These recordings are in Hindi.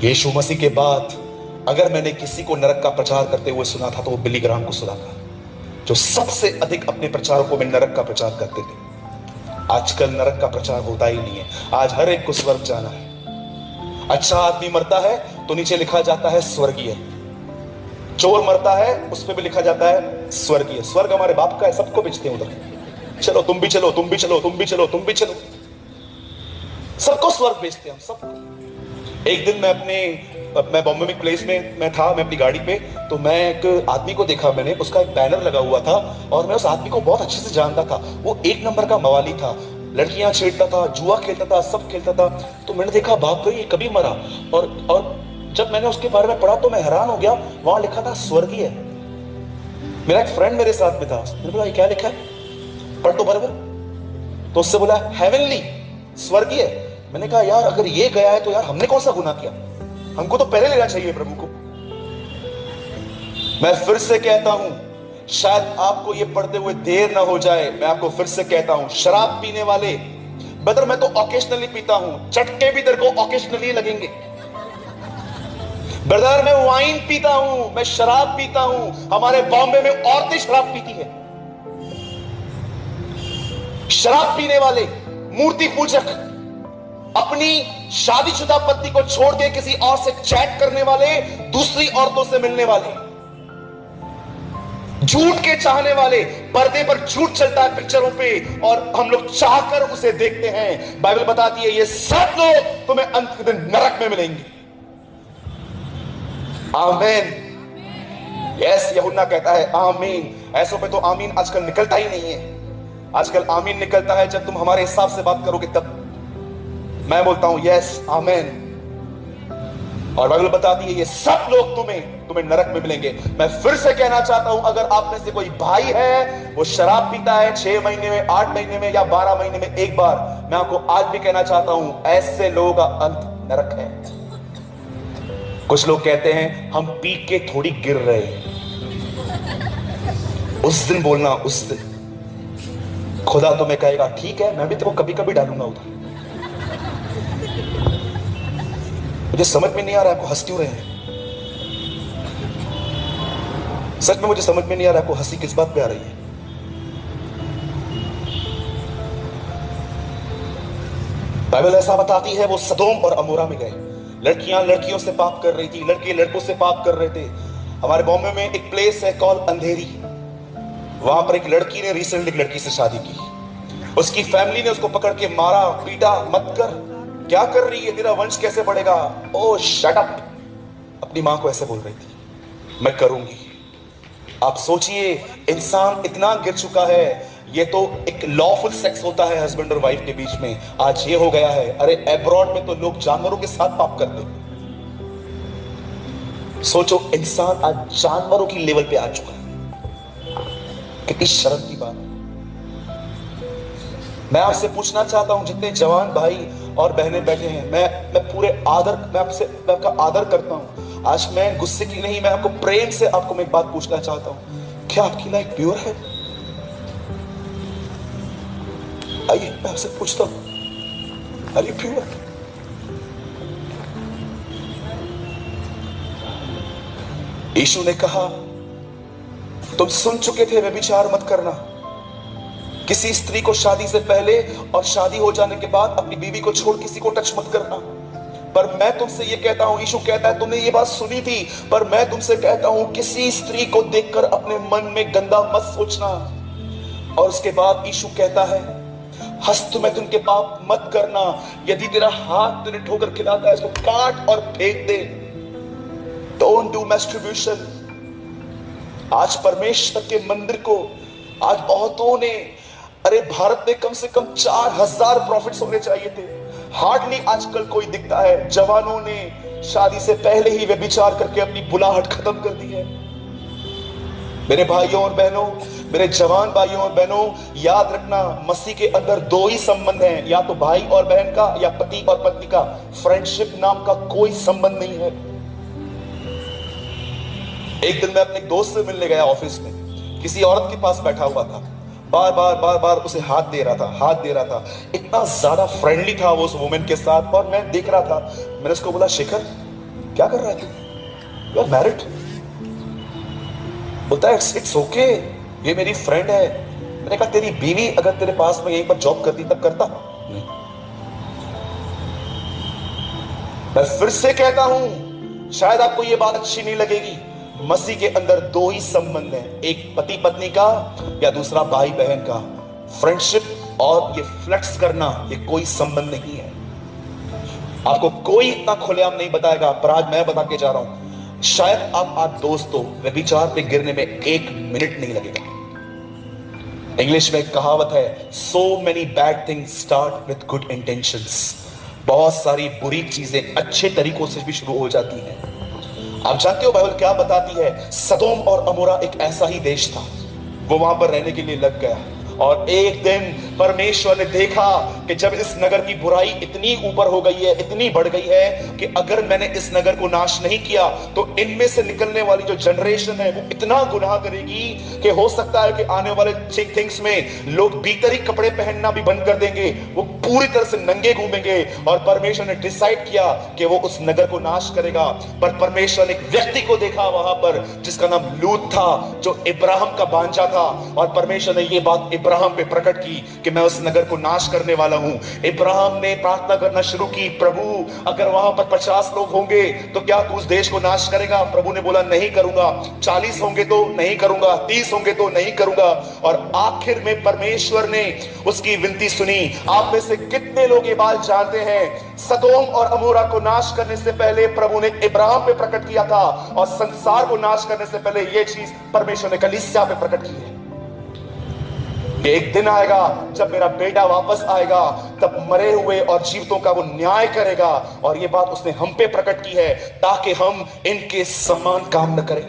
यीशु मसीह के बाद अगर मैंने किसी को नरक का प्रचार करते हुए सुना था तो वो बिली ग्राहम को सुना था, जो सबसे अधिक अपने प्रचारकों में नरक का प्रचार करते थे। आजकल नरक का प्रचार होता ही नहीं है। आज हर एक को स्वर्ग जाना है। अच्छा आदमी मरता है तो नीचे लिखा जाता है स्वर्गीय, चोर मरता है उस पर भी लिखा जाता है स्वर्गीय। स्वर्ग हमारे बाप का है, सबको बेचते हैं उधर। चलो तुम भी चलो, तुम भी चलो, तुम भी चलो, तुम भी चलो, सबको स्वर्ग बेचते हैं हम सबको। एक दिन मैं बॉम्बे में प्लेस में मैं था, मैं अपनी गाड़ी पे, तो मैं एक आदमी को देखा, मैंने उसका एक बैनर लगा हुआ था और मैं उस आदमी को बहुत अच्छे से जानता था। वो एक नंबर का मवाली था, लड़कियां छेड़ता था, जुआ खेलता था, सब खेलता था। तो मैंने देखा बाप रे ये कभी मरा, और जब मैंने उसके बारे में पढ़ा तो मैं हैरान हो गया। वहां लिखा था स्वर्गीय। मेरा एक फ्रेंड मेरे साथ में था, मैंने बोला ये क्या लिखा है, पढ़ तो बराबर। तो उससे बोला हेवनली, स्वर्गीय। मैंने कहा यार अगर ये गया है तो यार हमने कौन सा गुनाह किया, हमको तो पहले लेना चाहिए प्रभु को। मैं फिर से कहता हूं, शायद आपको ये पढ़ते हुए देर ना हो जाए, मैं आपको फिर से कहता हूं, शराब पीने वाले, ब्रदर मैं तो ऑकेशनली पीता हूं, चटके भी तेरे को ऑकेशनली लगेंगे। ब्रदर मैं वाइन पीता हूं, मैं शराब पीता हूं, हमारे बॉम्बे में औरतें शराब पीती है। शराब पीने वाले, मूर्ति पूजक, अपनी शादीशुदा पत्नी को छोड़ के किसी और से चैट करने वाले, दूसरी औरतों से मिलने वाले, झूठ के चाहने वाले, पर्दे पर झूठ चलता है पिक्चरों पे और हम लोग चाहकर उसे देखते हैं। बाइबल बताती है ये सब लोग तुम्हें अंत के दिन नरक में मिलेंगे। आमीन। यस, यूहन्ना कहता है आमीन। ऐसों पे तो आमीन आजकल निकलता ही नहीं है। आजकल आमीन निकलता है जब तुम हमारे हिसाब से बात करोगे तब। मैं बोलता हूं यस आमीन। और बाइबल बताती है ये सब लोग तुम्हें नरक में मिलेंगे। मैं फिर से कहना चाहता हूं, अगर आप में से कोई भाई है वो शराब पीता है 6 महीने में, 8 महीने में या 12 महीने में एक बार, मैं आपको आज भी कहना चाहता हूं ऐसे लोगों का अंत नरक है। कुछ लोग कहते हैं हम पी के थोड़ी गिर रहे हैं। उस दिन बोलना, उस दिन खुदा तुम्हें कहेगा ठीक है मैं भी तेरे को कभी कभी डालूंगा उधर। मुझे समझ में नहीं आ रहा है आपको हंस क्यों रहे हैं। सच में मुझे समझ में नहीं आ रहा आपको हंसी किस बात पे आ रही है। बाइबल ऐसा बताती है वो सदोम और अमोरा में गए। लड़कियां लड़कियों से पाप कर रही थी, लड़के लड़कों से पाप कर रहे थे। हमारे बॉम्बे में एक प्लेस है कॉल अंधेरी, वहां पर एक लड़की ने रिसेंटली एक लड़की से शादी की। उसकी फैमिली ने उसको पकड़ के मारा, पीटा, मत कर, क्या कर रही है, तेरा वंश कैसे बढ़ेगा। ओ शट अप। अपनी मां को ऐसे बोल रही थी मैं करूंगी। आप सोचिए इंसान इतना गिर चुका है। ये तो एक लॉफुल सेक्स होता है हस्बैंड और वाइफ के बीच में, आज ये हो गया है। अरे एब्रॉड में तो लोग जानवरों के साथ पाप करते। सोचो इंसान आज जानवरों की लेवल पे आ चुका है। कितनी शर्म की बात। मैं आपसे पूछना चाहता हूं जितने जवान भाई और बहनें बैठे हैं, मैं पूरे आदर, मैं आपका आदर करता हूं। आज मैं गुस्से की नहीं, मैं आपको प्रेम से आपको मैं एक बात पूछना चाहता हूं, क्या आपकी लाइफ प्योर है? आइए मैं आपसे पूछता हूं, आर यू प्योर? यीशु ने कहा तुम सुन चुके थे व्यभिचार मत करना। किसी स्त्री को शादी से पहले और शादी हो जाने के बाद अपनी बीवी को छोड़ किसी को टच मत करना। पर मैं तुमसे ये कहता हूं, यीशु कहता है तुमने ये बात सुनी थी, पर मैं तुमसे कहता हूं किसी स्त्री को देखकर अपने मन में गंदा मत सोचना। और उसके बाद यीशु कहता है हस्त में तुम के पाप मत करना। यदि तेरा हाथ तुझे ठोकर खिलाता है इसको काट और फेंक दे। Don't do मैस्टरब्यूशन। आज परमेश्वर के मंदिर को आज बहुतों ने, अरे भारत में कम से कम 4000 प्रॉफिट्स होने चाहिए थे, हार्डली आजकल कोई दिखता है। जवानों ने शादी से पहले ही व्यभिचार करके अपनी बुलाहट खत्म कर दी है। मेरे भाइयों और बहनों, मेरे जवान भाइयों और बहनों, याद रखना मसीह के अंदर 2 ही संबंध हैं, या तो भाई और बहन का या पति और पत्नी का। फ्रेंडशिप नाम का कोई संबंध नहीं है। एक दिन मैं अपने दोस्त से मिलने गया ऑफिस में, किसी औरत के पास बैठा हुआ था, बार बार उसे हाथ दे रहा था। इतना ज्यादा फ्रेंडली था वो उस वुमेन के साथ, और मैं देख रहा था। मैंने उसको बोला शेखर क्या कर रहा है तू? You are married? बोलता है इट्स ओके, ये मेरी फ्रेंड है। मैंने कहा तेरी बीवी अगर तेरे पास में यहीं पर जॉब करती तब करता? नहीं। मैं फिर से कहता हूं, शायद आपको ये बात अच्छी नहीं लगेगी, मसीह के अंदर दो ही संबंध हैं, एक पति पत्नी का या दूसरा भाई बहन का। फ्रेंडशिप और ये फ्लेक्स करना, ये कोई संबंध नहीं है। आपको कोई इतना खुलेआम नहीं बताएगा, पर आज मैं बता के जा रहा हूं, शायद आप आज दोस्त हो, व्यभिचार पे गिरने में 1 मिनट नहीं लगेगा। इंग्लिश में एक कहावत है, so many bad things start with good intentions. बहुत सारी बुरी चीजें अच्छे तरीकों से भी शुरू हो जाती हैं। आप जानते हो बाइबल क्या बताती है? सदोम और अमोरा एक ऐसा ही देश था, वो वहां पर रहने के लिए लग गया। और एक दिन परमेश्वर ने देखा कि जब इस नगर की बुराई इतनी ऊपर हो गई है, इतनी बढ़ गई है कि अगर मैंने इस नगर को नाश नहीं किया तो इनमें से निकलने वाली जो जनरेशन है वो इतना गुनाह करेगी कि हो सकता है कि आने वाले थिंग्स में लोग भीतरी कपड़े पहनना भी बंद कर देंगे, वो पूरी तरह से नंगे घूमेंगे। और परमेश्वर ने डिसाइड किया कि वो उस नगर को नाश करेगा। पर परमेश्वर ने एक व्यक्ति को देखा वहां पर जिसका नाम लूत था, जो इब्राहिम का भांजा था। और परमेश्वर ने ये बात इब्राहिम पे प्रकट की कि मैं उस नगर को नाश करने वाला हूं। इब्राहिम ने प्रार्थना करना शुरू की, प्रभु अगर वहां पर 50 लोग होंगे तो क्या तू उस देश को नाश करेगा? प्रभु ने बोला नहीं करूंगा। 40 होंगे तो नहीं करूंगा, 30 होंगे तो नहीं करूंगा। और आखिर में परमेश्वर ने उसकी विनती सुनी। आप में से कितने लोग ये बात जानते हैं, सदोम और अमोरा को नाश करने से पहले प्रभु ने इब्राहिम पे प्रकट किया था, और संसार को नाश करने से पहले यह चीज परमेश्वर ने कलीसिया पे प्रकट की है। एक दिन आएगा जब मेरा बेटा वापस आएगा, तब मरे हुए और जीवितों का वो न्याय करेगा। और ये बात उसने हम पे प्रकट की है ताकि हम इनके समान काम न करें।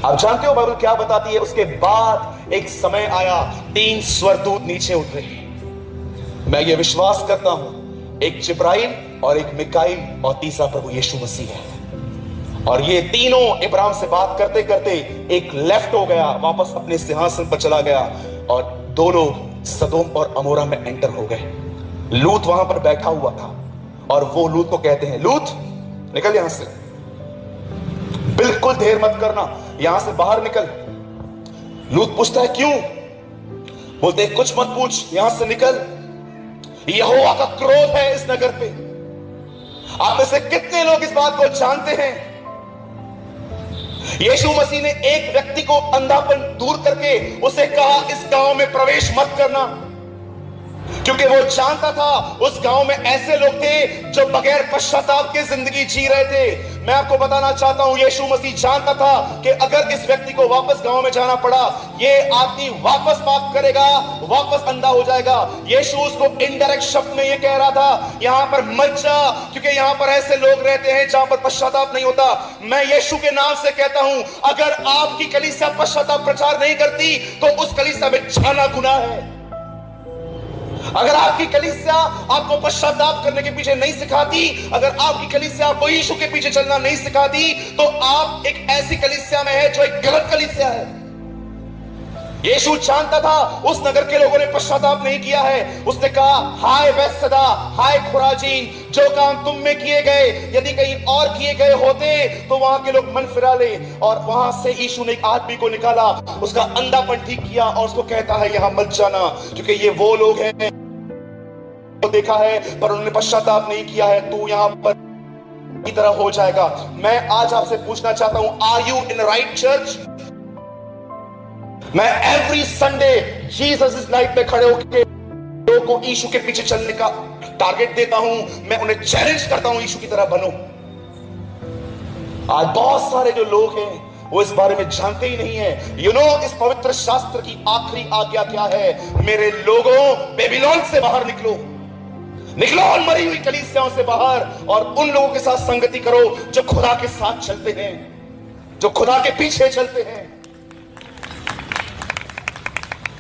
आप जानते हो बाइबल क्या बताती है? उसके बाद एक समय आया, 3 स्वर्गदूत नीचे उतरे। मैं ये विश्वास करता हूं, एक जिब्राइल और एक मिकाईल और तीसरा प्रभु यीशु मसीह है। और ये तीनों इब्राहिम से बात करते करते एक लेफ्ट हो गया, वापस अपने सिंहासन पर चला गया, और 2 लोग सदोम और अमोरा में एंटर हो गए। लूत वहां पर बैठा हुआ था, और वो लूत को कहते हैं, लूत निकल यहां से, बिल्कुल देर मत करना, यहां से बाहर निकल। लूत पूछता है क्यों? बोलते कुछ मत पूछ, यहां से निकल, यहोवा का क्रोध है इस नगर पे। आप में से कितने लोग इस बात को जानते हैं? यीशु मसीह ने एक व्यक्ति को अंधापन दूर करके उसे कहा इस गांव में प्रवेश मत करना, क्योंकि वो जानता था उस गांव में ऐसे लोग थे जो बगैर पश्चाताप की जिंदगी जी रहे थे। मैं आपको बताना चाहता हूं, यीशु मसीह जानता था कि अगर इस व्यक्ति को वापस गांव में जाना पड़ा, ये आदमी वापस पाप करेगा, वापस अंधा हो जाएगा। यीशु उसको इनडायरेक्ट शब्द में ये कह रहा था, यहां पर मत जा, क्योंकि यहां पर ऐसे लोग रहते हैं जहां पर पश्चाताप नहीं होता। मैं यीशु के नाम से कहता हूं, अगर आपकी कलीसिया पश्चाताप प्रचार नहीं करती तो उस कलीसिया में जाना गुनाह है। अगर आपकी कलीसिया आपको पश्चाताप करने के पीछे नहीं सिखाती, अगर आपकी कलीसिया आपको यीशु के पीछे चलना नहीं सिखाती, तो आप एक ऐसी कलीसिया में है जो एक गलत कलीसिया है। यीशु जानता था उस नगर के लोगों ने पश्चाताप नहीं किया है। उसने कहा, हाय बैतसैदा, हाय खुराजीन, जो काम तुम में किए गए यदि कहीं और किए गए होते तो वहां के लोग मन फिरा ले। और वहां से यीशु ने एक आदमी को निकाला, उसका अंधापन ठीक किया, और उसको कहता है यहां मत जाना, क्योंकि ये वो लोग हैं तो देखा है पर उन्होंने पश्चाताप नहीं किया है, तू यहां पर की तरह हो जाएगा। मैं आज आपसे पूछना चाहता हूं, are you in right church? मैं every Sunday Jesus is life पे खड़े होकर लोगों को यीशु के पीछे चलने का टारगेट देता हूं। मैं उन्हें चैलेंज करता हूं, यीशु की तरह बनो। आज बहुत सारे जो लोग हैं वो इस बारे में जानते ही नहीं है। यू नो, इस पवित्र शास्त्र की आखिरी आज्ञा क्या है? मेरे लोगों, बेबीलोन से बाहर निकलो, निकलो उन मरी हुई कलीसियाओं से बाहर, और उन लोगों के साथ संगति करो जो खुदा के साथ चलते हैं, जो खुदा के पीछे चलते हैं।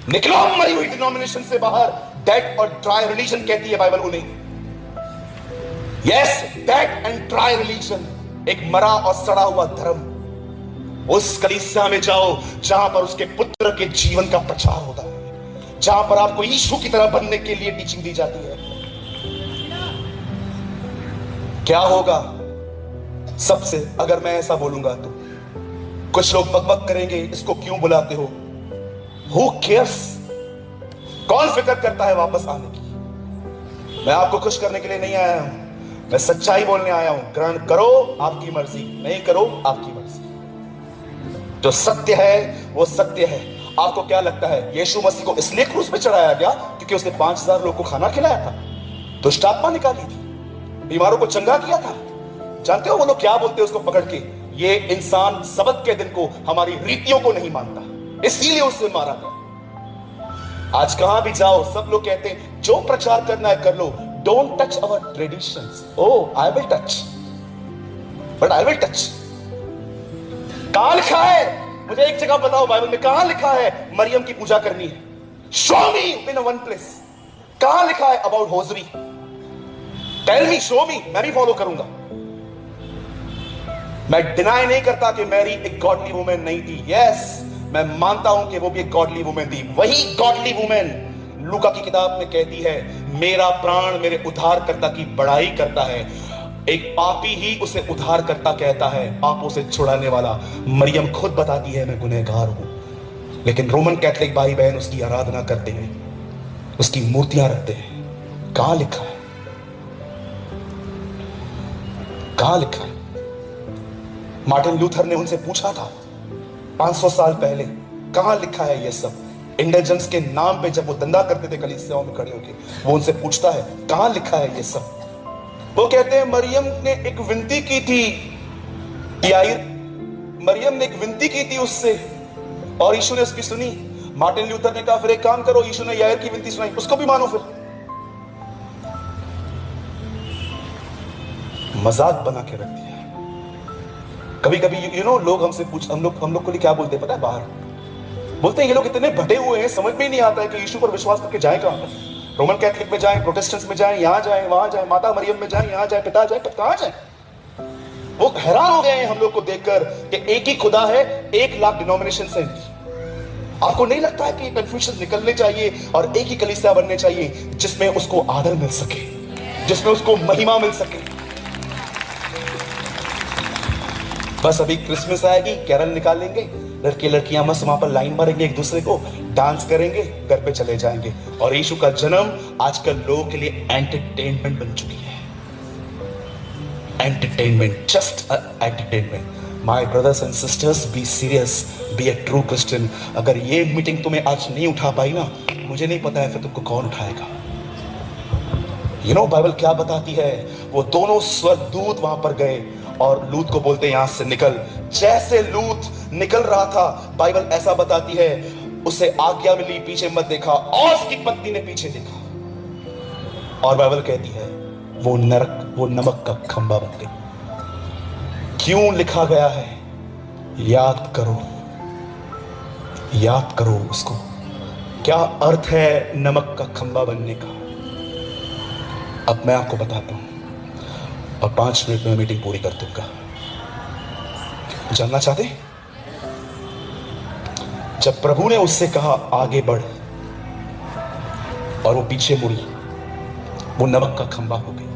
निकलो मरी हुई डिनोमिनेशन से बाहर। डेड और ड्राई रिलीजन कहती है बाइबल उन्हें। Yes, dead and dry religion, एक मरा और सड़ा हुआ धर्म। उस कलीसिया में जाओ जहां पर उसके पुत्र के जीवन का प्रचार होता है, जहां पर आपको यीशु की तरह बनने के लिए टीचिंग दी जाती है। क्या होगा सबसे अगर मैं ऐसा बोलूंगा तो? कुछ लोग बकबक करेंगे, इसको क्यों बुलाते हो? Who cares? कौन फिक्र करता है वापस आने की? मैं आपको खुश करने के लिए नहीं आया हूं, मैं सच्चाई बोलने आया हूं। ग्रहण करो, आपकी मर्जी, नहीं करो, आपकी मर्जी। जो सत्य है वो सत्य है। आपको क्या लगता है यीशु मसीह को इसलिए क्रूस पे चढ़ाया गया क्योंकि उसने 5000 लोगों को खाना खिलाया था, दुष्ट आत्मा निकाली थी, बीमारों को चंगा किया था? जानते हो वो लोग क्या बोलते हैं उसको पकड़ के? ये इंसान सबत के दिन को, हमारी रीतियों को नहीं मानता, इसीलिए उसे मारा गया। आज कहां भी जाओ सब लोग कहते हैं जो प्रचार करना है कर लो, don't touch our traditions. Oh I will touch, but I will touch. कहां लिखा है? मुझे एक जगह बताओ बाइबल में कहां लिखा है मरियम की पूजा करनी है? Show me in one place. कहां लिखा है about hosiery? Tell me, show me, मैं भी फॉलो करूंगा। मैं डिनाई नहीं करता कि मैरी एक गॉडली वुमेन नहीं थी। यस, मैं मानता हूं कि वो भी एक गॉडली वुमेन थी। वही गॉडली वुमेन लूका की किताब में कहती है, मेरा प्राण मेरे उद्धारकर्ता की बड़ाई करता है। एक पापी ही उसे उद्धारकर्ता कहता है, पापों से छुड़ाने वाला। मरियम खुद बताती है मैं गुनहगार हूं, लेकिन रोमन कैथोलिक भाई बहन उसकी आराधना करते हैं, उसकी मूर्तियां रखते हैं। कहां लिखा है? कहां लिखा है? मार्टिन लूथर ने उनसे पूछा था 500 साल पहले, कहां लिखा है यह सब? इंडल्जेंस के नाम पे जब वो दंगा करते थे कलीसियाओं में खड़े होकर, वो उनसे पूछता है कहां लिखा है यह सब? वो कहते हैं मरियम ने एक विनती की थी, याईर, मरियम ने एक विनती की थी उससे और यीशु ने उसकी सुनी। मार्टिन लूथर ने कहा फिर एक काम करो, यीशु ने याईर की विनती सुनाई, उसको भी मानो। फिर मजाक बना के रख दिया। कभी कभी लोग हमसे हम लोग को क्या बोलते हैं पता है? बाहर बोलते हैं ये लोग इतने भटे हुए हैं, समझ में ही नहीं आता है कि यीशु पर विश्वास करके जाए कहां पर? रोमन कैथोलिक में जाएं, प्रोटेस्टेंट्स में जाएं, यहां जाएं, वहां जाएं, माता मरियम में जाएं, यहां जाएं, पिता जाएं, कहां जाएं? वो हैरान हो गए हैं हम लोग को देखकर कि एक ही खुदा है, 1 लाख डिनोमिनेशन है। आपको नहीं लगता है कि कंफ्यूजन निकलने चाहिए और एक ही कलीसिया बनने चाहिए जिसमें उसको आदर मिल सके, जिसमें उसको महिमा मिल सके? बस अभी क्रिसमस आएगी, कैरल निकालेंगे, लड़के लड़कियां मस्त वहां पर लाइन मारेंगे, एक दूसरे को डांस करेंगे, घर पे चले जाएंगे। और यीशु का जन्म आजकल लोगों के लिए एंटरटेनमेंट बन चुकी है। Entertainment, just entertainment. My brothers and sisters, be serious, be a true Christian. अगर ये मीटिंग तुम्हें आज नहीं उठा पाई ना, मुझे नहीं पता है फिर तुमको कौन उठाएगा। बाइबल क्या बताती है? वो दोनों स्वर्गदूत वहां पर गए और लूत को बोलते यहां से निकल। जैसे लूत निकल रहा था, बाइबल ऐसा बताती है उसे आज्ञा मिली पीछे मत देखा, और उसकी पत्नी ने पीछे देखा और बाइबल कहती है वो नमक का खंबा बन गई। क्यों लिखा गया है? याद करो उसको। क्या अर्थ है नमक का खंबा बनने का? अब मैं आपको बताता हूं और 5 मिनट में मीटिंग पूरी कर दूंगा। जानना चाहते? जब प्रभु ने उससे कहा आगे बढ़ और वो पीछे मुड़ी, वो नमक का खंबा हो गई।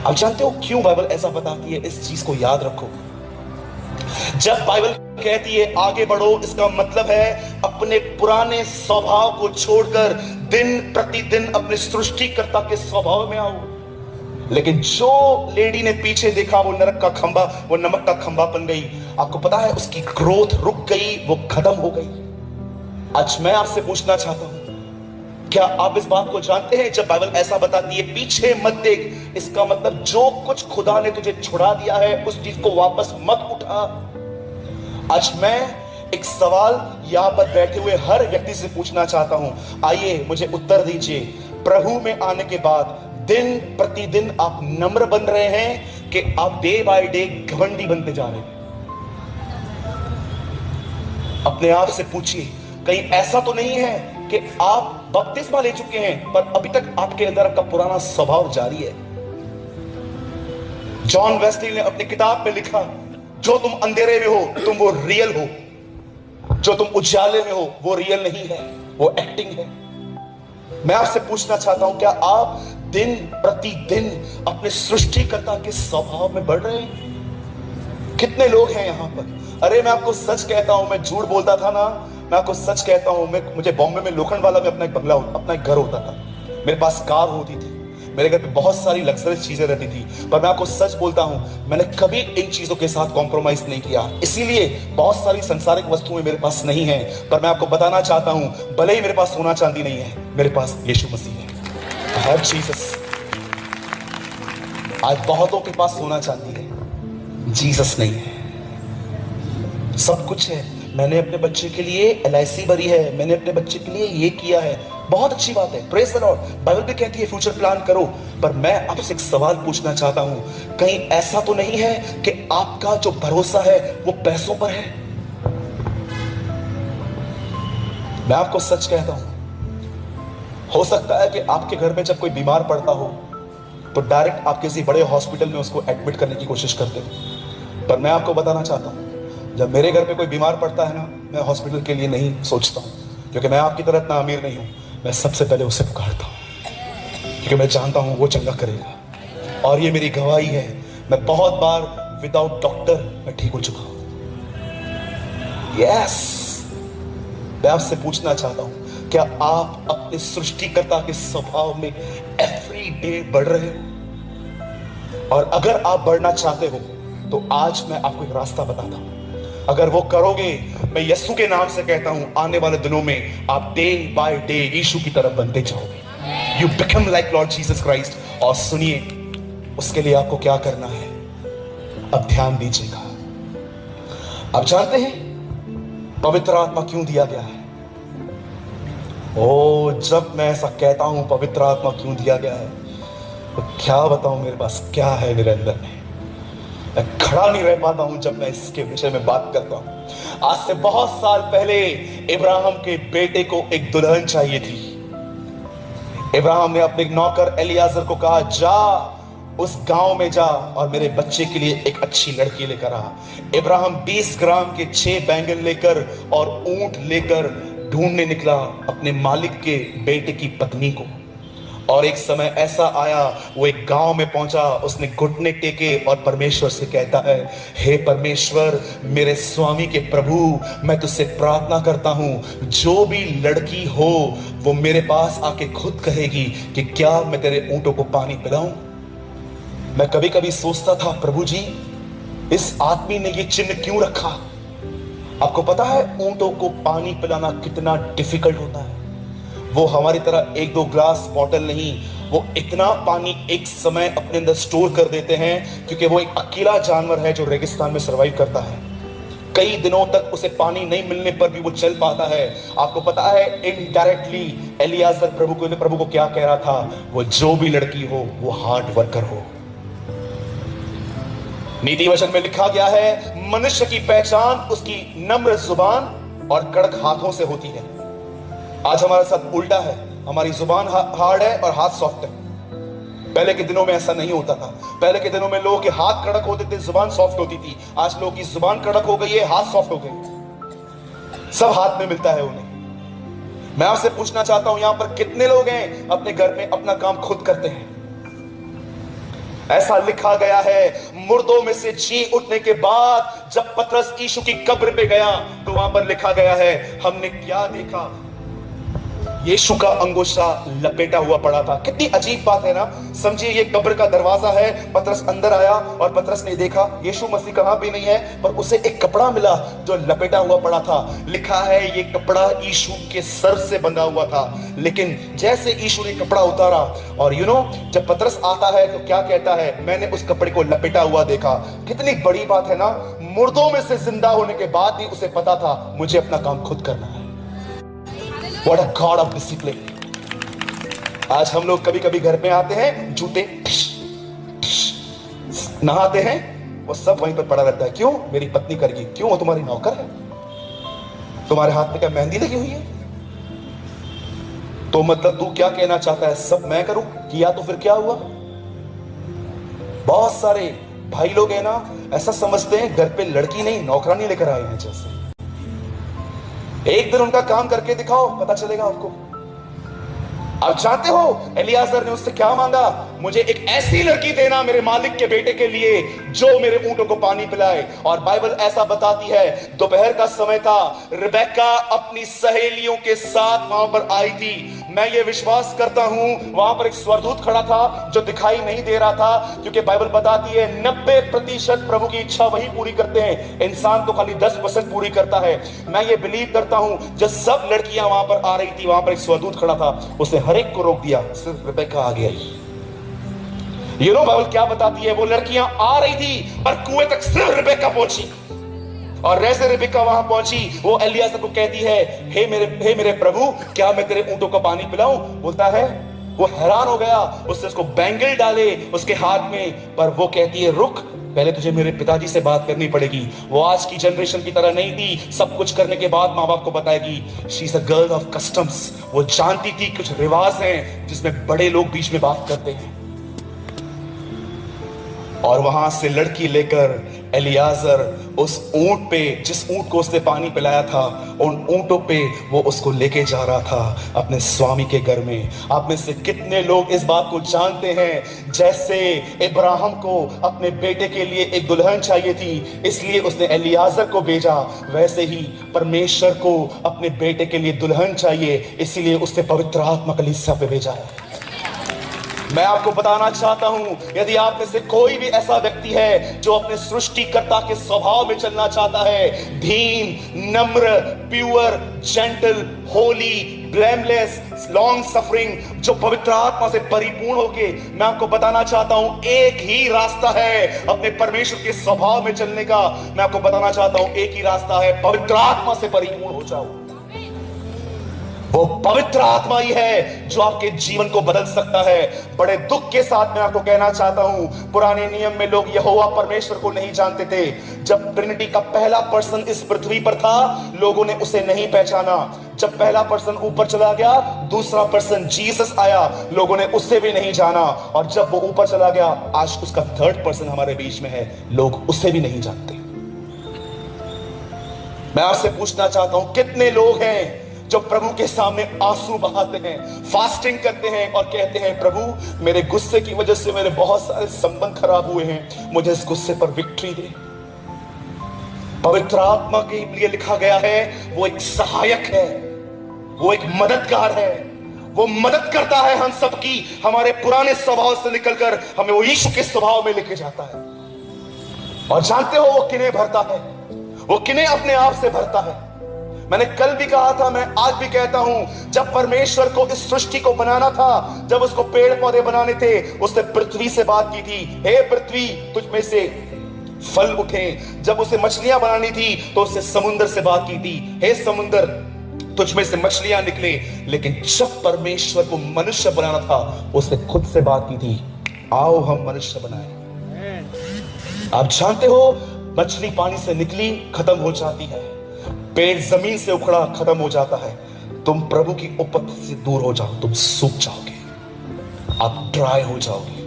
अब जानते हो क्यों बाइबल ऐसा बताती है? इस चीज को याद रखो। जब बाइबल कहती है आगे बढ़ो, इसका मतलब है अपने पुराने स्वभाव को छोड़कर दिन प्रतिदिन अपने सृष्टिकर्ता के स्वभाव में आओ। लेकिन जो लेडी ने पीछे देखा, वो नरक का खंबा, वो नमक का खंबा बन गई। आपको पता है उसकी ग्रोथ रुक गई, वो खत्म हो गई। आज मैं आपसे पूछना चाहता हूं, क्या आप इस बात को जानते हैं? जब बाइबल ऐसा बताती है पीछे मत देख, इसका मतलब जो कुछ खुदा ने तुझे छुड़ा दिया है उस चीज को वापस मत उठा। आज मैं एक सवाल यहां पर बैठे हुए हर व्यक्ति से पूछना चाहता हूं, आइए मुझे उत्तर दीजिए। प्रभु में आने के बाद दिन प्रतिदिन आप नम्र बन रहे हैं कि आप डे बाय डे घमंडी बनते जा रहे हैं? अपने आप से पूछिए, कहीं ऐसा तो नहीं है कि आप बपतिस्मा ले चुके हैं पर अभी तक आपके अंदर आपका पुराना स्वभाव जारी है? जॉन वेस्ली ने अपनी किताब में लिखा, जो तुम अंधेरे में हो तुम वो रियल हो, जो तुम उजाले में हो वो रियल नहीं है, वो एक्टिंग है। मैं आपसे पूछना चाहता हूं, क्या आप दिन प्रतिदिन अपने सृष्टिकर्ता के स्वभाव में बढ़ रहे हैं? कितने लोग हैं यहां पर? अरे मैं आपको सच कहता हूं, मैं झूठ बोलता था ना, मैं आपको सच कहता हूं, मुझे बॉम्बे में लोखंडवाला में अपना एक बंगला, अपना एक घर होता था, मेरे पास कार होती थी, मेरे घर पे बहुत सारी लग्जरियस चीजें रहती थी, पर मैं आपको सच बोलता हूं, मैंने कभी इन चीजों के साथ कॉम्प्रोमाइज नहीं किया। इसीलिए बहुत सारी सांसारिक वस्तुएं मेरे पास नहीं है, पर मैं आपको बताना चाहता हूं, भले ही मेरे पास सोना चांदी नहीं है, मेरे पास यीशु मसीह है। हर जीसस। आज बहुतों के पास सोना चांदी है, जीसस नहीं है। सब कुछ है, मैंने अपने बच्चे के लिए LIC भरी है, मैंने अपने बच्चे के लिए ये किया है, बहुत अच्छी बात है, प्रेज द लॉर्ड। बाइबल भी कहती है फ्यूचर प्लान करो, पर मैं आपसे एक सवाल पूछना चाहता हूं, कहीं ऐसा तो नहीं है कि आपका जो भरोसा है वो पैसों पर है? मैं आपको सच कहता हूं, हो सकता है कि आपके घर में जब कोई बीमार पड़ता हो तो डायरेक्ट आप किसी बड़े हॉस्पिटल में उसको एडमिट करने की कोशिश करते हो, पर मैं आपको बताना चाहता हूं, जब मेरे घर पे कोई बीमार पड़ता है ना, मैं हॉस्पिटल के लिए नहीं सोचता हूं, क्योंकि मैं आपकी तरह इतना अमीर नहीं हूं। मैं सबसे पहले उसे पुकारता हूं, क्योंकि मैं जानता हूं वो चंगा करेगा। और ये मेरी गवाही है, मैं बहुत बार विदाउट डॉक्टर मैं ठीक हो चुका हूं। यस, मैं आपसे पूछना चाहता हूं, क्या आप अपने सृष्टिकर्ता के स्वभाव में एवरी डे बढ़ रहे हो? और अगर आप बढ़ना चाहते हो तो आज मैं आपको एक रास्ता बताता हूं, अगर वो करोगे, मैं यीशु के नाम से कहता हूं, आने वाले दिनों में आप डे बाय डे यीशु की तरफ बनते जाओगे। You become like Lord Jesus Christ. और सुनिए, उसके लिए आपको क्या करना है, अब ध्यान दीजिएगा। आप जानते हैं पवित्र आत्मा क्यों दिया गया है? ओ, जब मैं ऐसा कहता हूं पवित्र आत्मा क्यों दिया गया है, तो क्या बताऊं मेरे पास क्या है मेरे अंदर में, मैं खड़ा नहीं रह पाता हूं जब मैं इसके विषय में बात करता हूं। आज से बहुत साल पहले इब्राहिम के बेटे को एक दुल्हन चाहिए थी। इब्राहिम ने अपने नौकर एलियाजर को कहा, जा उस गांव में जा और मेरे बच्चे के लिए एक अच्छी लड़की लेकर आ। इब्राहिम 20 ग्राम के 6 बैंगन लेकर और ऊंट लेकर ढूंढने निकला अपने मालिक के बेटे की पत्नी को। और एक समय ऐसा आया, वो एक गांव में पहुंचा, उसने घुटने टेके और परमेश्वर से कहता है, हे परमेश्वर, मेरे स्वामी के प्रभु, मैं तुझसे प्रार्थना करता हूं, जो भी लड़की हो वो मेरे पास आके खुद कहेगी कि क्या मैं तेरे ऊंटों को पानी पिलाऊं। मैं कभी कभी सोचता था, प्रभु जी, इस आदमी ने ये चिन्ह क्यों रखा? आपको पता है ऊंटों को पानी पिलाना कितना डिफिकल्ट होता है। वो हमारी तरह 1-2 ग्लास बॉटल नहीं, वो इतना पानी एक समय अपने अंदर स्टोर कर देते हैं, क्योंकि वो एक अकेला जानवर है जो रेगिस्तान में सर्वाइव करता है। कई दिनों तक उसे पानी नहीं मिलने पर भी वो चल पाता है। आपको पता है इनडायरेक्टली एलियाजर प्रभु को क्या कह रहा था? वो जो भी लड़की हो वो हार्ड वर्कर हो। नीति वचन में लिखा गया है, मनुष्य की पहचान उसकी नम्र जुबान और कड़क हाथों से होती है। आज हमारे साथ उल्टा है, हमारी जुबान हार्ड है और हाथ सॉफ्ट है। पहले के दिनों में ऐसा नहीं होता था। पहले के दिनों में लोगों के हाथ कड़क होते थे, जुबान सॉफ्ट होती थी। आज लोगों की जुबान कड़क हो गई है, हाथ सॉफ्ट हो गए, सब हाथ में मिलता है उन्हें। मैं आपसे पूछना चाहता हूं, यहां पर कितने लोग हैं अपने घर में अपना काम खुद करते हैं? ऐसा लिखा गया है, मुर्दों में से जी उठने के बाद जब पतरस यीशु की कब्र पे गया तो वहां पर लिखा गया है, हमने क्या देखा? यीशु का अंगोछा लपेटा हुआ पड़ा था। कितनी अजीब बात है ना। समझिए ये कब्र का दरवाजा है, पतरस अंदर आया और पतरस ने देखा यीशु मसीह कहां भी नहीं है, पर उसे एक कपड़ा मिला जो लपेटा हुआ पड़ा था। लिखा है ये कपड़ा यीशु के सर से बंधा हुआ था। लेकिन जैसे यीशु ने कपड़ा उतारा और जब पतरस आता है तो क्या कहता है? मैंने उस कपड़े को लपेटा हुआ देखा। कितनी बड़ी बात है ना। मुर्दों में से जिंदा होने के बाद भी उसे पता था मुझे अपना काम खुद करना है। What a God of discipline। आज हम लोग कभी कभी घर में आते हैं, जूते नहाते हैं, वो सब वहीं पर पड़ा रहता है। क्यों? मेरी पत्नी करेगी। क्यों? वो तुम्हारी नौकर है। तुम्हारे हाथ में क्या मेहंदी लगी हुई है? तो मतलब तू क्या कहना चाहता है? सब मैं करूं? किया तो फिर क्या हुआ? बहुत सारे भाई लोग हैं ना, ऐसा समझते हैं घर पे लड़की नहीं नौकरानी लेकर आए हैं। जैसे एक दिन उनका काम करके दिखाओ, पता चलेगा आपको। आप जानते हो एलियाजर ने उससे क्या मांगा? मुझे एक ऐसी लड़की देना मेरे मालिक के बेटे के लिए जो मेरे ऊंटों को पानी पिलाए। और बाइबल ऐसा बताती है, दोपहर का समय था, रिबेका अपनी सहेलियों के साथ वहां पर आई थी। मैं ये विश्वास करता हूं वहां पर एक स्वर्गदूत खड़ा था जो दिखाई नहीं दे रहा था, क्योंकि बाइबल बताती है 90% प्रभु की इच्छा वही पूरी करते हैं, इंसान तो खाली 10% पूरी करता है। मैं ये बिलीव करता हूं जब सब लड़कियां वहां पर आ रही थी, वहां पर एक स्वर्गदूत खड़ा था, उसने हर एक को रोक दिया, सिर्फ रिबेका आ गया। ये नो बाइबल क्या बताती है, वो लड़कियां आ रही थी पर कुएं तक सिर्फ रिबेका पहुंची। और जैसे रिबेका वहां पहुंची, वो एलियाजर को कहती है, हे मेरे प्रभु, क्या मैं तेरे ऊंटों का पानी पिलाऊं? बोलता है, वो हैरान हो गया, उसने उसको बैंगल डाले उसके हाथ में, पर वो कहती है, रुक, पहले तुझे मेरे पिताजी से बात करनी पड़ेगी। वो आज की जनरेशन की तरह नहीं थी, सब कुछ करने के बाद माँ बाप को बताएगी। She is a girl of customs. वो जानती थी कुछ रिवाज हैं जिसमें बड़े लोग बीच में बात करते हैं। और वहां से लड़की लेकर एलियाजर उस ऊंट पे, जिस ऊंट को उसने पानी पिलाया था, उन ऊंटों पे वो उसको लेके जा रहा था अपने स्वामी के घर में। आप में से कितने लोग इस बात को जानते हैं, जैसे इब्राहिम को अपने बेटे के लिए एक दुल्हन चाहिए थी, इसलिए उसने एलियाजर को भेजा, वैसे ही परमेश्वर को अपने बेटे के लिए दुल्हन चाहिए, इसलिए उसने पवित्र आत्मा कलीसिया पे भेजा है। मैं आपको बताना चाहता हूं, यदि आप में से कोई भी ऐसा व्यक्ति है जो अपने सृष्टिकर्ता के स्वभाव में चलना चाहता है, धीम, नम्र, pure, gentle, Holi, blameless, long suffering, जो पवित्र आत्मा से परिपूर्ण होके, मैं आपको बताना चाहता हूं, एक ही रास्ता है अपने परमेश्वर के स्वभाव में चलने का। मैं आपको बताना चाहता हूं, एक ही रास्ता है, पवित्र आत्मा से परिपूर्ण हो जाओ। वो पवित्र आत्मा ही है जो आपके जीवन को बदल सकता है। बड़े दुख के साथ मैं आपको कहना चाहता हूं, पुराने नियम में लोग यहोवा परमेश्वर को नहीं जानते थे। जब ट्रिनिटी का पहला पर्सन इस पृथ्वी पर था, लोगों ने उसे नहीं पहचाना। जब पहला पर्सन ऊपर चला गया, दूसरा पर्सन जीसस आया, लोगों ने उसे भी नहीं जाना। और जब वो ऊपर चला गया, आज उसका थर्ड पर्सन हमारे बीच में है, लोग उसे भी नहीं जानते। मैं आपसे पूछना चाहता हूं, कितने लोग हैं जो प्रभु के सामने आंसू बहाते हैं, फास्टिंग करते हैं और कहते हैं, प्रभु मेरे गुस्से की वजह से मेरे बहुत सारे संबंध खराब हुए हैं, मुझे इस गुस्से पर विक्ट्री दे। पवित्र आत्मा के लिए लिखा गया है, वो एक सहायक है, वो एक मददगार है, वो मदद करता है हम सबकी, हमारे पुराने स्वभाव से निकलकर हमें वो यीशु के स्वभाव में लेके जाता है। और जानते हो वो किन्हें भरता है? वो किन्हें अपने आप से भरता है? मैंने कल भी कहा था, मैं आज भी कहता हूं, जब परमेश्वर को इस सृष्टि को बनाना था, जब उसको पेड़ पौधे बनाने थे, उसने पृथ्वी से बात की थी, हे पृथ्वी तुझ में से फल उठे। जब उसे मछलियां बनानी थी तो उसने समुद्र से बात की थी, हे समुद्र तुझ में से मछलियां निकले। लेकिन जब परमेश्वर को मनुष्य बनाना था, उसने खुद से बात की थी, आओ हम मनुष्य बनाए। आप जानते हो, मछली पानी से निकली, खत्म हो जाती है, पेड़ जमीन से उखड़ा खत्म हो जाता है। तुम प्रभु की उपस्थिति से दूर हो जाओ, तुम सूख जाओगे, आप ड्राई हो जाओगे।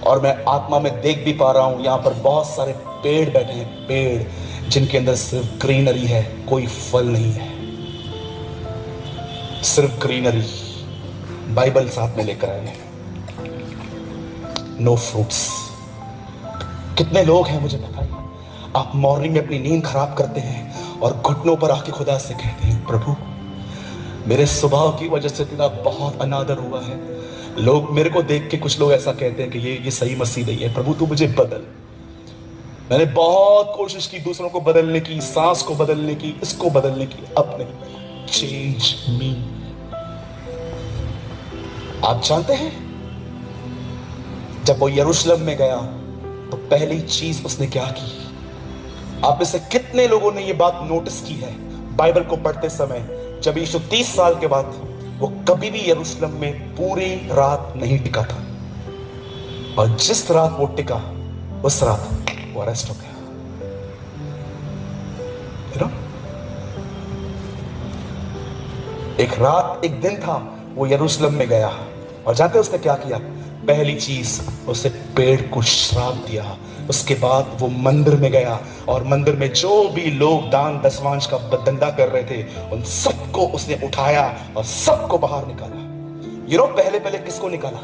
और मैं आत्मा में देख भी पा रहा हूं, यहां पर बहुत सारे पेड़ बैठे हैं, पेड़ जिनके अंदर सिर्फ ग्रीनरी है, कोई फल नहीं है, सिर्फ ग्रीनरी। बाइबल साथ में लेकर आए हैं, नो फ्रूट्स। कितने लोग हैं मुझे बताइए, आप मॉर्निंग में अपनी नींद खराब करते हैं और घुटनों पर आके खुदा से कहते हैं, प्रभु मेरे स्वभाव की वजह से तेरा बहुत अनादर हुआ है। लोग मेरे को देख के, कुछ लोग ऐसा कहते हैं कि ये सही मसीह नहीं है, प्रभु तू मुझे बदल। मैंने बहुत कोशिश की दूसरों को बदलने की, सांस को बदलने की, इसको बदलने की, अब नहीं। चेंज मी। आप जानते हैं, जब वो यरूशलेम में गया तो पहली चीज उसने क्या की? आप में से कितने लोगों ने ये बात नोटिस की है बाइबल को पढ़ते समय? जब यीशु 30 साल के बाद, वो कभी भी यरूशलेम में पूरी रात नहीं टिका था, और जिस रात वो टिका, उस रात वो अरेस्ट हो गया। एक रात, एक दिन था, वो यरूशलेम में गया, और जानते उसने क्या किया? पहली चीज, उसे पेड़ को श्राप दिया। उसके बाद वो मंदिर में गया, और मंदिर में जो भी लोग दान दसवांश का धंधा कर रहे थे, उन सबको उसने उठाया और सबको बाहर निकाला। पहले पहले किसको निकाला?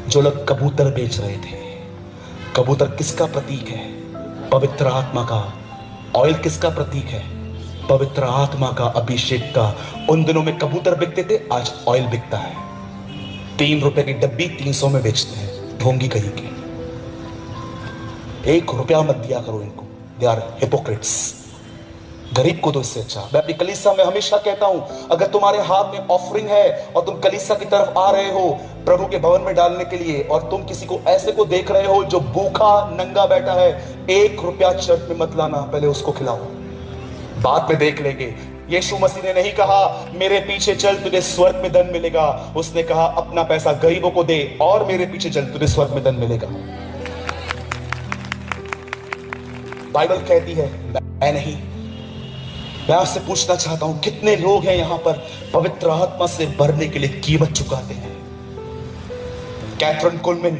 जो लोग कबूतर बेच रहे थे। कबूतर किसका प्रतीक है? पवित्र आत्मा का। ऑयल किसका प्रतीक है? पवित्र आत्मा का, अभिषेक का। उन दिनों में कबूतर बिकते थे, आज ऑयल बिकता है। 3 रुपए की डब्बी 300 में बेचते हैं, ढोंगी कहीं के। 1 रुपया मत दिया करो इनको, दे आर हिपोक्रेट्स। गरीब को तो इससे अच्छा। मैं अपनी कलीसिया में हमेशा कहता हूं, अगर तुम्हारे हाथ में ऑफरिंग है और तुम कलीसिया की तरफ आ रहे हो प्रभु के भवन में डालने के लिए, और तुम किसी को ऐसे को देख रहे हो जो भूखा नंगा बैठा है, 1 रुपया चर्च में मत लाना, पहले उसको खिलाओ, बाद में देख लेंगे। यीशु मसीह ने नहीं कहा मेरे पीछे चल तुझे स्वर्ग में धन मिलेगा, उसने कहा अपना पैसा गरीबों को दे और मेरे पीछे चल तुझे स्वर्ग में धन मिलेगा। बाइबल कहती है, मैं नहीं। मैं आपसे पूछना चाहता हूं, कितने लोग हैं यहां पर पवित्र आत्मा से भरने के लिए कीमत चुकाते हैं? कैथरीन कुलमैन,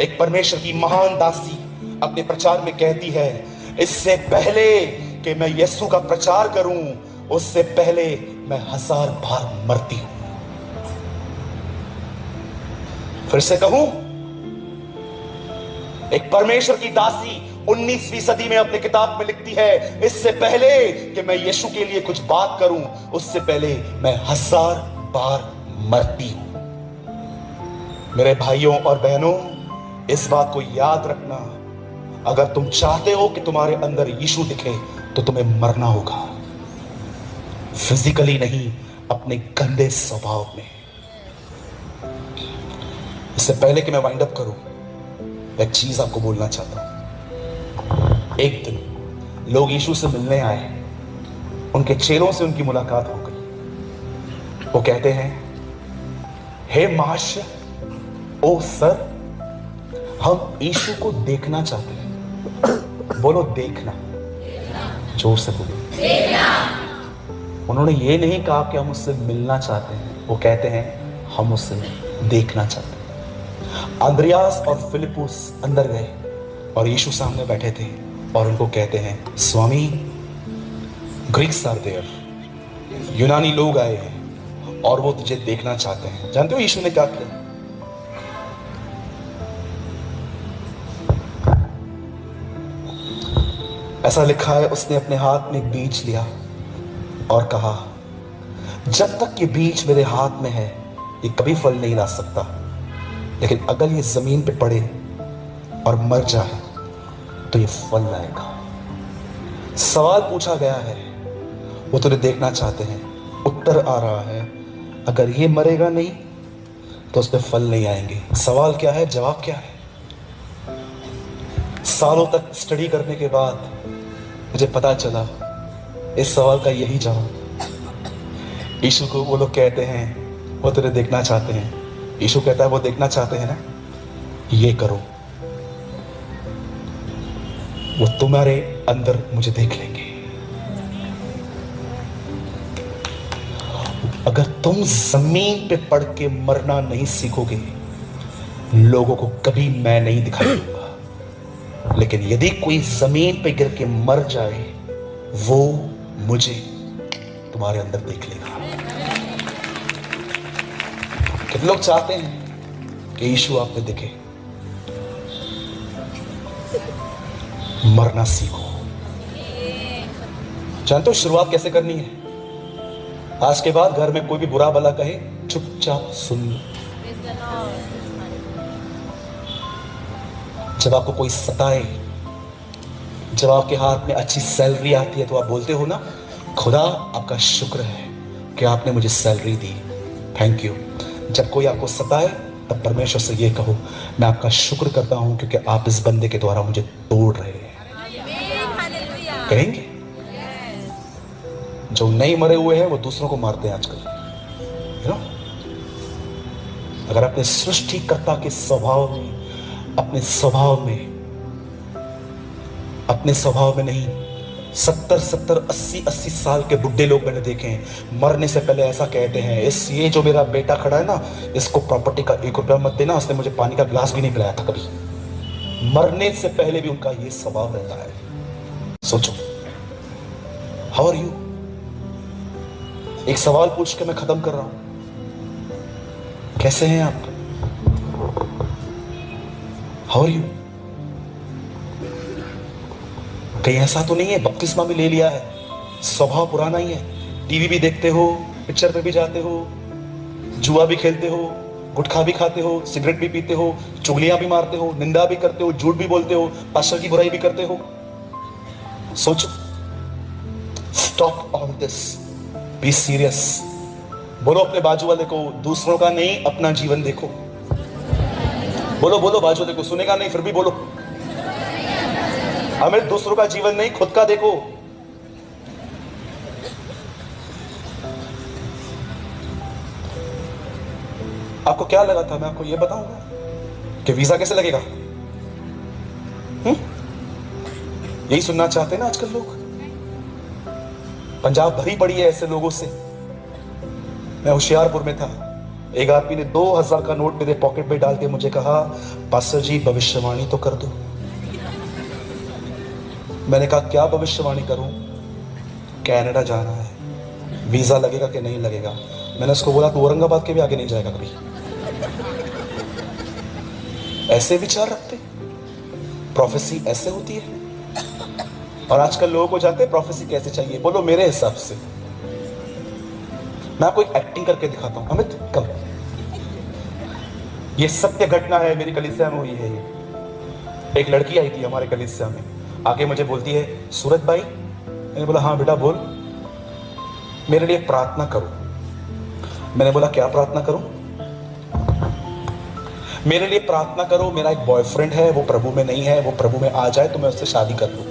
एक परमेश्वर की महान दासी, अपने प्रचार में कहती है, इससे पहले कि मैं यीशु का प्रचार करूं, उससे पहले मैं 1000 बार मरती हूं। फिर से कहूं, एक परमेश्वर की दासी 19वीं सदी में अपनी किताब में लिखती है, इससे पहले कि मैं यीशु के लिए कुछ बात करूं, उससे पहले मैं 1000 बार मरती हूं। मेरे भाइयों और बहनों, इस बात को याद रखना, अगर तुम चाहते हो कि तुम्हारे अंदर यीशु दिखे तो तुम्हें मरना होगा। फिजिकली नहीं, अपने गंदे स्वभाव में। इससे पहले कि मैं वाइंड अप करूं, एक चीज आपको बोलना चाहता हूं। एक दिन लोग यीशु से मिलने आए, उनके चेलों से उनकी मुलाकात हो गई। वो कहते हैं, हे महाशय, ओ सर, हम यीशु को देखना चाहते हैं। बोलो देखना, जोर से बोलो देखना। उन्होंने ये नहीं कहा कि हम उससे मिलना चाहते हैं, वो कहते हैं हम उससे देखना चाहते हैं। अंद्रियास और फिलिपुस अंदर गए और यीशु सामने बैठे थे और उनको कहते हैं, स्वामी, ग्रीक्स आर देयर, यूनानी लोग आए हैं और वो तुझे देखना चाहते हैं। जानते हो यीशु ने क्या किया? ऐसा लिखा है, उसने अपने हाथ में एक बीज लिया और कहा, जब तक ये बीज मेरे हाथ में है ये कभी फल नहीं ला सकता, लेकिन अगर ये जमीन पे पड़े और मर जाए तो ये फल लाएगा। सवाल पूछा गया है, वो तुझे देखना चाहते हैं। उत्तर आ रहा है, अगर ये मरेगा नहीं तो उस पर फल नहीं आएंगे। सवाल क्या है, जवाब क्या है? सालों तक स्टडी करने के बाद मुझे पता चला इस सवाल का यही जवाब। यीशु को वो लोग कहते हैं वो तुझे देखना चाहते हैं। यीशु कहता है वो देखना चाहते हैं ना, ये करो, वो तुम्हारे अंदर मुझे देख लेंगे। अगर तुम जमीन पे पड़ के मरना नहीं सीखोगे, लोगों को कभी मैं नहीं दिखाई दूंगा। लेकिन यदि कोई जमीन पे गिर के मर जाए, वो मुझे तुम्हारे अंदर देख लेगा। कितने लोग चाहते हैं कि यीशु आप में दिखे? मरना सीखो। जानते हो शुरुआत कैसे करनी है? आज के बाद घर में कोई भी बुरा भला कहे, चुपचाप सुन लो। जब आपको कोई सताए, जब आपके हाथ में अच्छी सैलरी आती है तो आप बोलते हो ना, खुदा आपका शुक्र है कि आपने मुझे सैलरी दी, थैंक यू। जब कोई आपको सताए तब परमेश्वर से ये कहो, मैं आपका शुक्र करता हूं क्योंकि आप इस बंदे के द्वारा मुझे तोड़ रहे हैं। कहेंगे? जो नहीं मरे हुए हैं वो दूसरों को मारते हैं आजकल, यू नो। अगर अपने सृष्टिकर्ता के स्वभाव में, अपने स्वभाव में नहीं, 70 80 साल के बुढ़े लोग मैंने देखे हैं, मरने से पहले ऐसा कहते हैं, ये जो मेरा बेटा खड़ा है ना, इसको प्रॉपर्टी का 1 रुपया मत देना, उसने मुझे पानी का गिलास भी नहीं पिलाया था कभी। मरने से पहले भी उनका ये स्वभाव रहता है। सोचो, हाउ आर यू? एक सवाल पूछ के मैं खत्म कर रहा हूं। कैसे हैं आप? How are you? कहीं ऐसा तो नहीं है बपतिस्मा भी ले लिया है, स्वभाव पुराना ही है, टीवी भी देखते हो, पिक्चर पे भी जाते हो, जुआ भी खेलते हो, गुटखा भी खाते हो, सिगरेट भी पीते हो, चुगलियां भी मारते हो, निंदा भी करते हो, झूठ भी बोलते हो, पास्टर की बुराई भी करते हो? सोचो, stop all this, be serious. बोलो अपने बाजू वाले को, दूसरों का नहीं अपना जीवन देखो। बोलो बोलो बाजू वाले को, सुनेगा नहीं फिर भी बोलो, हमें दूसरों का जीवन नहीं खुद का देखो। आपको क्या लगा था मैं आपको यह बताऊंगा कि वीजा कैसे लगेगा? यही सुनना चाहते हैं ना आजकल लोग। पंजाब भरी पड़ी है ऐसे लोगों से। मैं होशियारपुर में था, एक आदमी ने 2000 का नोट मेरे पॉकेट में डाल के मुझे कहा, पास्टर जी भविष्यवाणी तो कर दो। मैंने कहा क्या भविष्यवाणी करूं? कनाडा जाना है, वीजा लगेगा कि नहीं लगेगा? मैंने उसको बोला तू औरंगाबाद के भी आगे नहीं जाएगा कभी। ऐसे विचार रखते, प्रोफेसी ऐसे होती है। और आजकल लोगों को जानते हैं प्रोफेसी कैसे चाहिए? बोलो मेरे हिसाब से। मैं आपको एक एक्टिंग करके दिखाता हूं। अमित कम, ये सत्य घटना है, मेरी कलीसिया में हुई है। ये एक लड़की आई थी हमारे कलीसिया में, आगे मुझे बोलती है सूरज भाई। मैंने बोला हाँ बेटा बोल। मेरे लिए प्रार्थना करो। मैंने बोला क्या प्रार्थना करूं? मेरे लिए प्रार्थना करो, मेरा एक बॉयफ्रेंड है, वो प्रभु में नहीं है, वो प्रभु में आ जाए तो मैं उससे शादी कर लूं।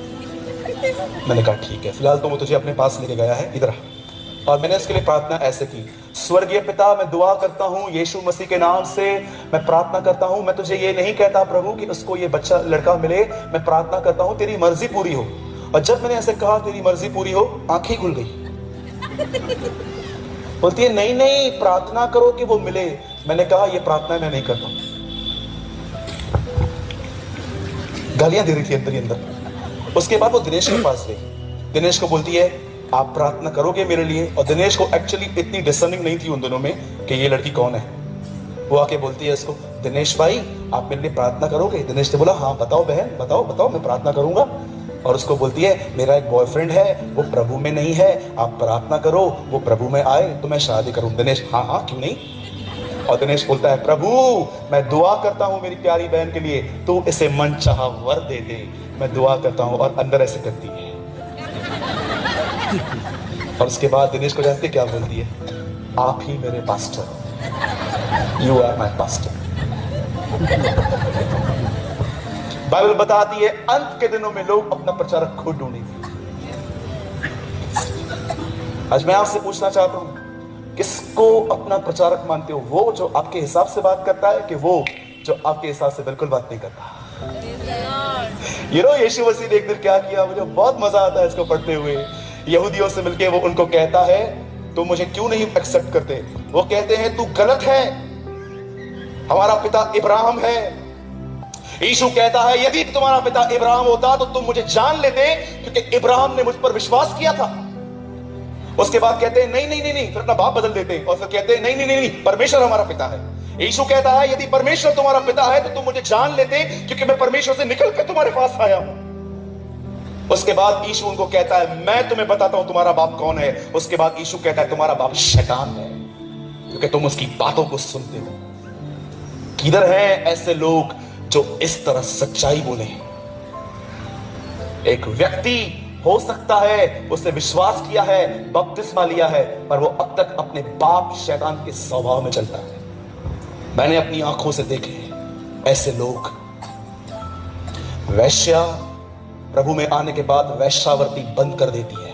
मैंने कहा ठीक है, फिलहाल तो वो तुझे अपने पास लेके गया है, इधर। और मैंने इसके लिए प्रार्थना ऐसे की, स्वर्गीय पिता मैं दुआ करता हूं यीशु मसीह के नाम से, मैं प्रार्थना करता हूं, मैं तुझे ये नहीं कहता प्रभु कि उसको ये बच्चा लड़का मिले, मैं प्रार्थना करता हूं तेरी मर्जी पूरी हो। और जब मैंने ऐसे कहा तेरी मर्जी पूरी हो, आंखें खुल गई। बोलती है नहीं नहीं प्रार्थना करो कि वो मिले। मैंने कहा ये प्रार्थना मैं नहीं करता हूं। गालियां दे रही थी अंदर ही अंदर। उसके बाद वो दिनेश के पास गई। दिनेश को बोलती है आप प्रार्थना करोगे मेरे लिए? और दिनेश को एक्चुअली इतनी डिसर्निंग नहीं थी उन दोनों में कि ये लड़की कौन है। वो आके बोलती है इसको, दिनेश भाई आप मेरे लिए प्रार्थना करोगे? दिनेश ने बोला हाँ बताओ बहन, बताओ बताओ मैं प्रार्थना करूंगा। और उसको बोलती है मेरा एक बॉयफ्रेंड है, वो प्रभु में नहीं है, आप प्रार्थना करो वो प्रभु में आए तो मैं शादी करूं। दिनेश हाँ हाँ क्यों नहीं। और दिनेश बोलता है प्रभु मैं दुआ करता हूं मेरी प्यारी बहन के लिए, तू इसे मनचाहा वर दे दे, मैं दुआ करता हूं। और अंदर ऐसे करती है। और उसके बाद दिनेश को जानते क्या बोलती है? आप ही मेरे pastor, you are my pastor. Bible बताती है अंत के दिनों में लोग अपना प्रचारक खुद ढूंढेंगे। आज मैं आपसे पूछना चाहता हूं किसको अपना प्रचारक मानते हो? वो जो आपके हिसाब से बात करता है कि वो जो आपके हिसाब से बिल्कुल बात नहीं करता? यीशु मसीह ने एक दिन क्या किया, मुझे बहुत मजा आता है इसको पढ़ते हुए। यहूदियों से मिलके वो उनको कहता है तो मुझे क्यों नहीं एक्सेप्ट करते? वो कहते हैं तू गलत है, हमारा पिता इब्राहिम है। यीशु कहता है यदि तुम्हारा पिता इब्राहिम होता तो तुम मुझे जान लेते क्योंकि इब्राहिम ने मुझ पर विश्वास किया था। उसके बाद कहते हैं नहीं नहीं नहीं नहीं, फिर अपना बाप बदल देते हैं और फिर कहते हैं नहीं नहीं नहीं, परमेश्वर हमारा पिता है। यीशु कहता है यदि परमेश्वर तुम्हारा पिता है तो तुम मुझे जान लेते क्योंकि मैं परमेश्वर से निकल कर तुम्हारे पास आया हूं। उसके बाद यीशु उनको कहता है मैं तुम्हें बताता हूं तुम्हारा बाप कौन है। उसके बाद यीशु कहता है तुम्हारा बाप शैतान है क्योंकि तुम उसकी बातों को सुनते हो। किधर है ऐसे लोग जो इस तरह सच्चाई बोले? एक व्यक्ति हो सकता है उसने विश्वास किया है, बपतिस्मा लिया है, पर वो अब तक अपने बाप शैतान के स्वभाव में चलता है। मैंने अपनी आंखों से देखे ऐसे लोग। वैश्या प्रभु में आने के बाद वैश्यावृत्ति बंद कर देती है,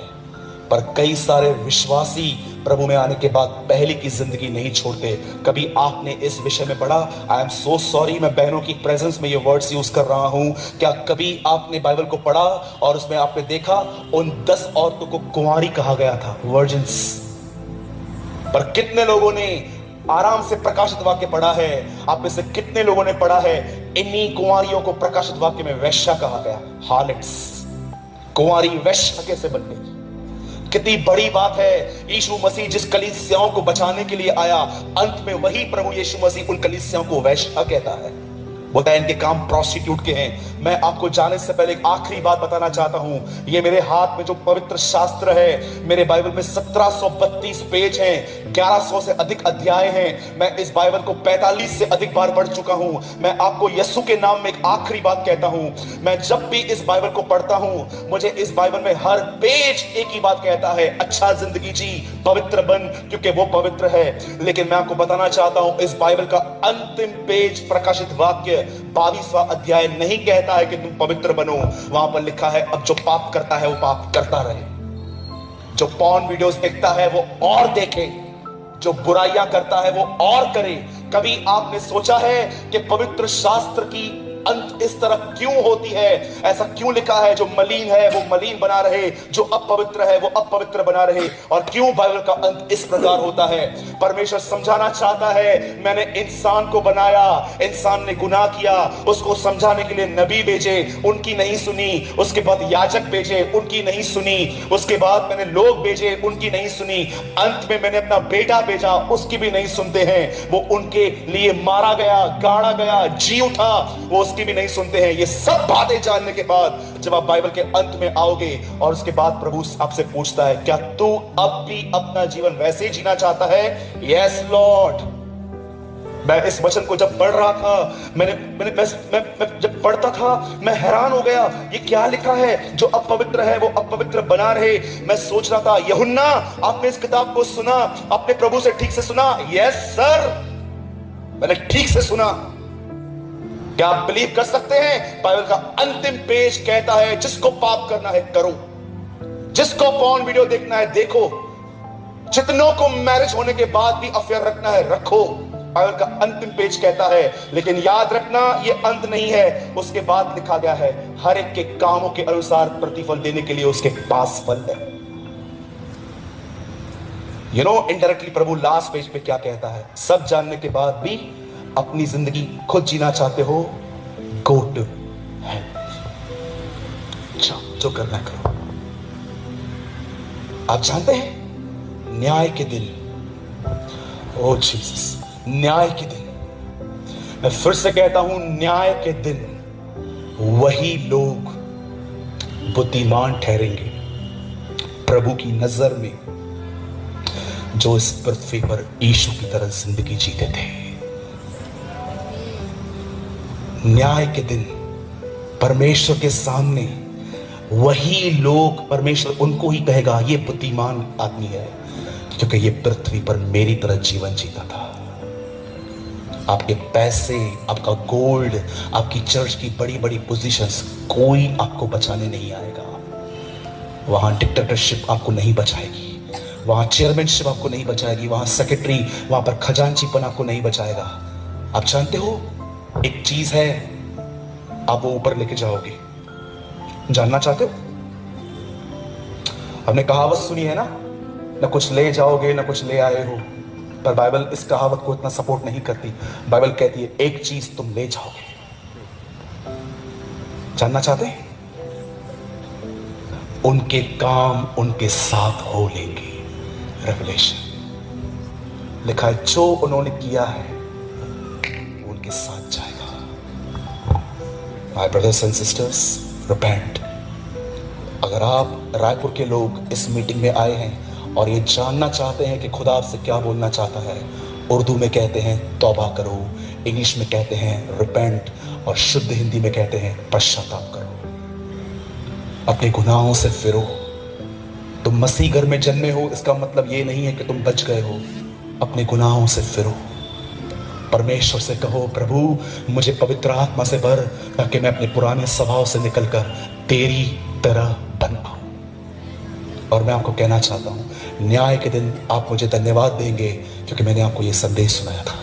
पर कई सारे विश्वासी प्रभु में आने के बाद पहले की जिंदगी नहीं छोड़ते। कभी आपने इस विषय में पढ़ा? आई एम सो सॉरी, मैं बहनों की प्रेजेंस में ये वर्ड्स यूज कर रहा हूं। क्या कभी आपने बाइबल को पढ़ा और उसमें आपने देखा उन 10 औरतों को कुंवारी कहा गया था, वर्जिन्स? पर कितने लोगों ने आराम से प्रकाशित वाक्य पढ़ा है? आप में से कितने लोगों ने पढ़ा है इन्हीं कुंवारियों को प्रकाशित वाक्य में वैश्या कहा गया, हार्लट्स? कुंवारी वैश्या कैसे बन गई? कितनी बड़ी बात है। यीशु मसीह जिस कलीसियाओं को बचाने के लिए आया, अंत में वही प्रभु यीशु मसीह उन कलीसियाओं को वैश्या कहता है, बोलता है इनके काम प्रोस्टिट्यूट के हैं। मैं आपको जाने से पहले एक आखिरी बात बताना चाहता हूं। ये मेरे हाथ में जो पवित्र शास्त्र है, मेरे बाइबल में 1732 पेज हैं, 1100 से अधिक अध्याय हैं। मैं इस बाइबल को 45 से अधिक बार पढ़ चुका हूं। मैं आपको यीशु के नाम में एक आखिरी बात कहता हूं, मैं जब भी इस बाइबल को पढ़ता हूं, मुझे इस बाइबल में हर पेज एक ही बात कहता है, अच्छा जिंदगी जी, पवित्र बन, क्योंकि वो पवित्र है। लेकिन मैं आपको बताना चाहता हूं, इस बाइबल का अंतिम पेज, प्रकाशित वाक्य 22वां अध्याय नहीं कहता है कि तुम पवित्र बनो। वहां पर लिखा है, अब जो पाप करता है वो पाप करता रहे, जो पॉर्न वीडियोस देखता है वो और देखे, जो बुराइयां करता है वो और करे। कभी आपने सोचा है कि पवित्र शास्त्र की अंत इस तरह क्यों होती है? ऐसा क्यों लिखा है, जो मलिन है वो मलिन बना रहे, जो अपवित्र है वो अपवित्र बना रहे? और क्यों बाइबल का अंत इस प्रकार होता है? परमेश्वर समझाना चाहता है, मैंने इंसान को बनाया, इंसान ने गुनाह किया, उसको समझाने के लिए नबी भेजे, उनकी नहीं सुनी। उसके बाद याजक भेजे, उनकी नहीं सुनी। उसके बाद मैंने लोग भेजे, उनकी नहीं सुनी। अंत में मैंने अपना बेटा भेजा, उसकी भी नहीं सुनते हैं। वो उनके लिए मारा गया, गाड़ा गया, जी उठा, वो उसकी भी नहीं सुनते हैं। ये सब बातें जानने के बाद जब आप बाइबल के अंत में आओगे और उसके बाद प्रभु आपसे पूछता है, क्या तू अब भी अपना जीवन वैसे ही जीना चाहता है? Yes Lord. मैं इस वचन को जब पढ़ रहा था, मैं जब पढ़ता था, मैं हैरान हो गया, ये क्या लिखा है, जो अपवित्र है वो अपवित्र बना रहे। मैं सोच रहा था, यूहन्ना आपने इस किताब को सुना, आपने प्रभु से ठीक से सुना? यस सर, मैंने ठीक से सुना। क्या आप बिलीव कर सकते हैं? बाइबल का अंतिम पेज कहता है, जिसको पाप करना है करो, जिसको पॉर्न वीडियो देखना है देखो, जितनों को मैरिज होने के बाद भी अफेयर रखना है रखो। बाइबल का अंतिम पेज कहता है। लेकिन याद रखना, यह अंत नहीं है। उसके बाद लिखा गया है, हर एक के कामों के अनुसार प्रतिफल देने के लिए उसके पास फल है। You know, indirectly Prabhu last page पे क्या कहता है? सब जानने के बाद भी अपनी जिंदगी खुद जीना चाहते हो, गो टू हेल, जो करना करो। आप जानते हैं, न्याय के दिन, ओ जीसस, न्याय के दिन, मैं फिर से कहता हूं, न्याय के दिन वही लोग बुद्धिमान ठहरेंगे प्रभु की नजर में, जो इस पृथ्वी पर यीशु की तरह जिंदगी जीते थे। न्याय के दिन परमेश्वर के सामने वही लोग, परमेश्वर उनको ही कहेगा, ये बुद्धिमान आदमी है, क्योंकि ये पृथ्वी पर मेरी तरह जीवन जीता था। आपके पैसे, आपका गोल्ड, आपकी चर्च की बड़ी बड़ी पोजीशंस, कोई आपको बचाने नहीं आएगा। वहां डिक्टेटरशिप आपको नहीं बचाएगी, वहां चेयरमैनशिप आपको नहीं बचाएगी, वहां सेक्रेटरी, वहां पर खजांचीपन आपको नहीं बचाएगा। आप जानते हो, एक चीज है, आप वो ऊपर लेके जाओगे। जानना चाहते हो? हमने कहावत सुनी है ना, ना कुछ ले जाओगे ना कुछ ले आए हो, पर बाइबल इस कहावत को इतना सपोर्ट नहीं करती। बाइबल कहती है, एक चीज तुम ले जाओगे। जानना चाहते हैं? उनके काम उनके साथ हो लेंगे। रेवलेशन लिखा है, जो उन्होंने किया है उनके साथ जाएगा। My brothers and sisters, repent. अगर आप रायपुर के लोग इस मीटिंग में आए हैं और ये जानना चाहते हैं कि खुदा आपसे क्या बोलना चाहता है, उर्दू में कहते हैं तौबा करो, इंग्लिश में कहते हैं रिपेंट, और शुद्ध हिंदी में कहते हैं पश्चाताप करो। अपने गुनाहों से फिरो। तुम मसीह घर में जन्मे हो, इसका मतलब ये नहीं है कि तुम बच गए हो। अपने गुनाहों से फिरो। परमेश्वर से कहो, प्रभु मुझे पवित्र आत्मा से भर, ताकि मैं अपने पुराने स्वभाव से निकलकर तेरी तरह बन पाऊं। और मैं आपको कहना चाहता हूं, न्याय के दिन आप मुझे धन्यवाद देंगे, क्योंकि मैंने आपको यह संदेश सुनाया था।